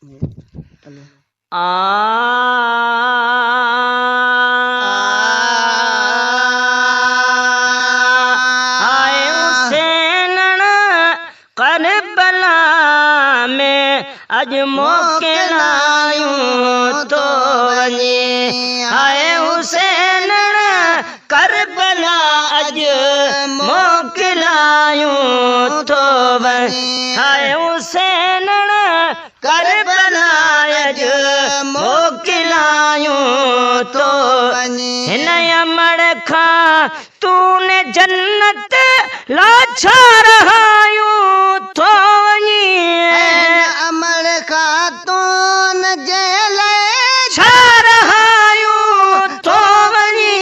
आए हुसैन करबला में अज मोकिलायूं तो वञे। आए हुसैन करबला अज मोकिलायूं तो वञे। आए हुसैन करबला अज मोकिलायूं तो वञे। हिन अमर खां तूने जन्नत लाछारायूं तो वञी। अमर खां तून जेल छारायूं तो वञी।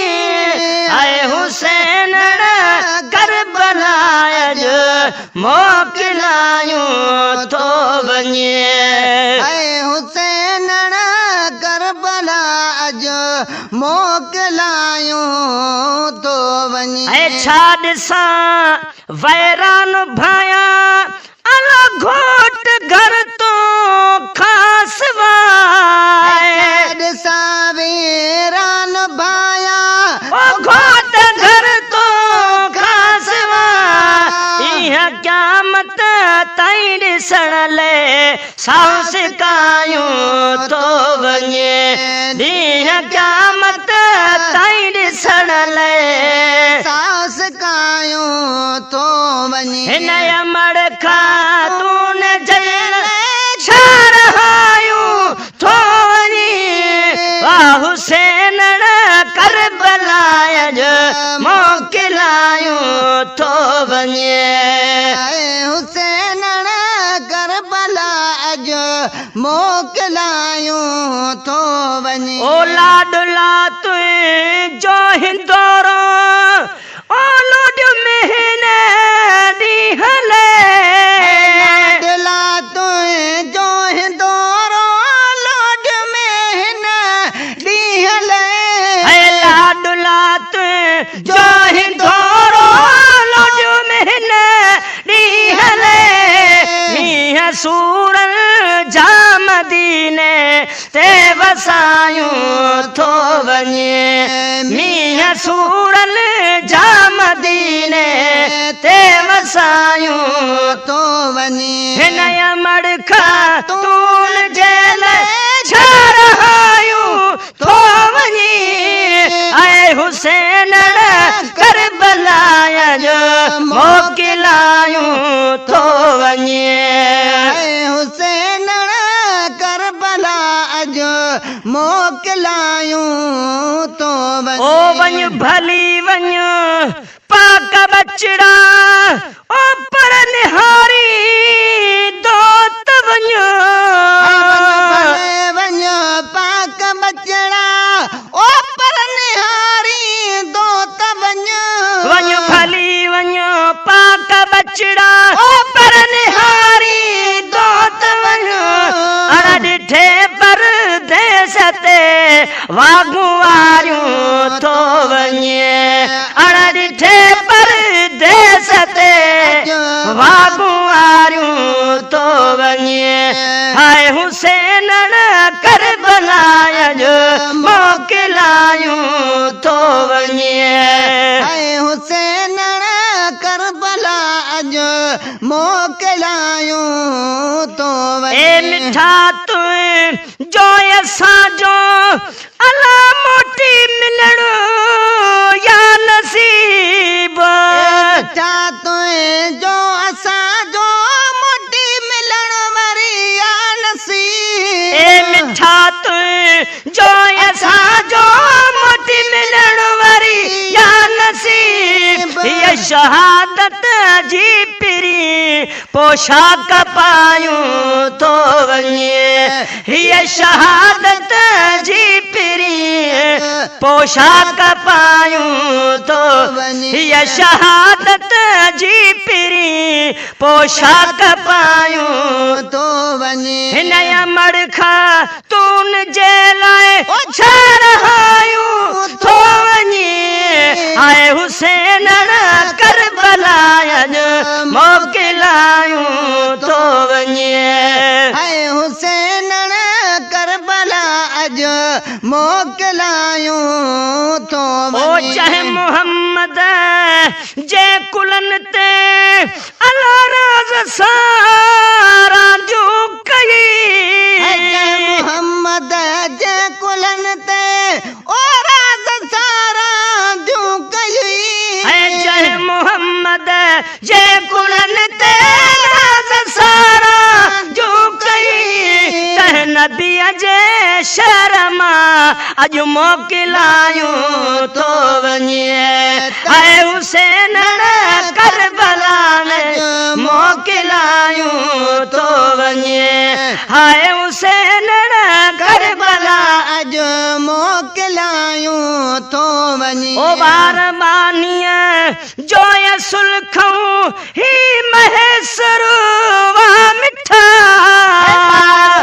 आए हुसैन करबला अज मोकिलायूं तो वञे। आए हुसैन करबला अज मोकिलायूं तो वञे। ऐ छा ॾिसां वैरान भाया अला घोट घर तो खास वाए। ॾिसां वीरान भाया ओ घोट घर तो खास वाए। इहा क़यामत ताईं ॾिसण लाइ साहस कायूं तो वञे। इहा क़यामत ताईं ॾिसण लाइ साहस कायूं तो वञे। हिन अमर खां तूने जेल छारायूं तो वञी। वाह हुसैन करबला अज मोकिलायूं तो वञे। आए हुसैन करबला अज मोकिलायूं तो वञे। ओ लाडला तुंहिंजो हिंदोरो ओ लोड महीने ॾींहं लाडला तुंहिंजो हिंदोरो लोड में हिन ॾींहं लाडला तुंहिंजो हिंदोरो लोड महीने ॾींहं मींहं सूरन जा मदीने ते वसायूं तो वञे। मींहं सूरन जा मदीने ते वसायूं तो वञे। हिन अमर खां तून जेल छारायूं तो वञी। आए हुसैन करबला अज मोकिलायूं तो वञे। आए हुसैन करबला अज मोकिलायूं तो वञे। ओ वञ भली वञ पाक बचड़ा ओ पर निहारी दोत वञ। वञ पाक बचड़ा ओ पर निहारी दोत वञ। वञ भली वञ पाक बचड़ा ओ पर निहारी दोत वञ। अण ॾिठे परदेस ते वागूं वारियूं तो वञे। अण ॾिठे परदेस ते वागूं वारियूं तो वञे। हाय हुसैन करबला अज मोकिलायूं तो वञे। आए हुसैन करबला अज मोकिलायूं तो वञे। ए मिठा तुंहिंजो असांजो अला मोटी मिलण या नसीब। छा तुंहिंजो असांजो मोटी मिलण वरी या नसीब। ए मिठा तुंहिंजो असांजो मोटी मिलण वरी या नसीब। हीअ शहादत जी पिरी पोशाक पायूं तो वञे। हीअ शहादत जी पिरी पोशाक पायूं तो वञे। हीअ शहादत जी पिरी पोशाक पायूं तो वञे। हिन अमर खां तून जे लाइ छारायूं तो वञे। आए हुसैन करबला अज मोकिलायूं तो वञे। आए हुसैन मोकिलायूं तो ओ चाहे मोहम्मद जे कुलन ते अला राज सारा जो कई मोहम्मद जे कुलन ते ओ राज सारा जो कई चाहे मोहम्मद जे कुलन ते राज सारा जो कई तह नबी जे शर्मा अज मोकिलायूं तो वञे हाय हुसैन करबला में मोकिलायूं तो वञे हाय हुसैन करबला अज मोकिलायूं तो वञे ओ बार मानिया जो ये सुलखूं ही महेसर वा मिठा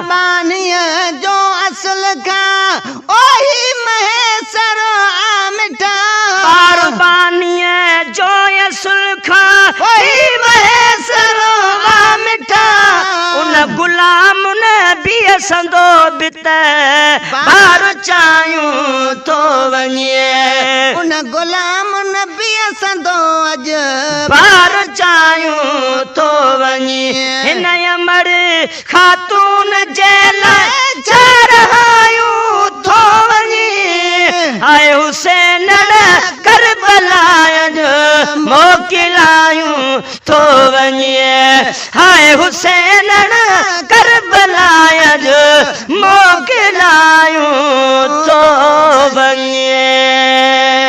बानिया जो असल का ओही महेसर आ मिठा बार बानिया जो ये सुलखा ही महेसर वा मिठा उन गुलाम ने भी संदो बित बार चायूं तो वञे उन गुलाम नबी संदो अज बार चायूं तो वञे हिन अमर खातून जेल चढ़ायूं तो वञे हाय हुसैन करबला मोकिलायूं तो वञे हाय हुसैन करबला मोकिलायूं तो वञे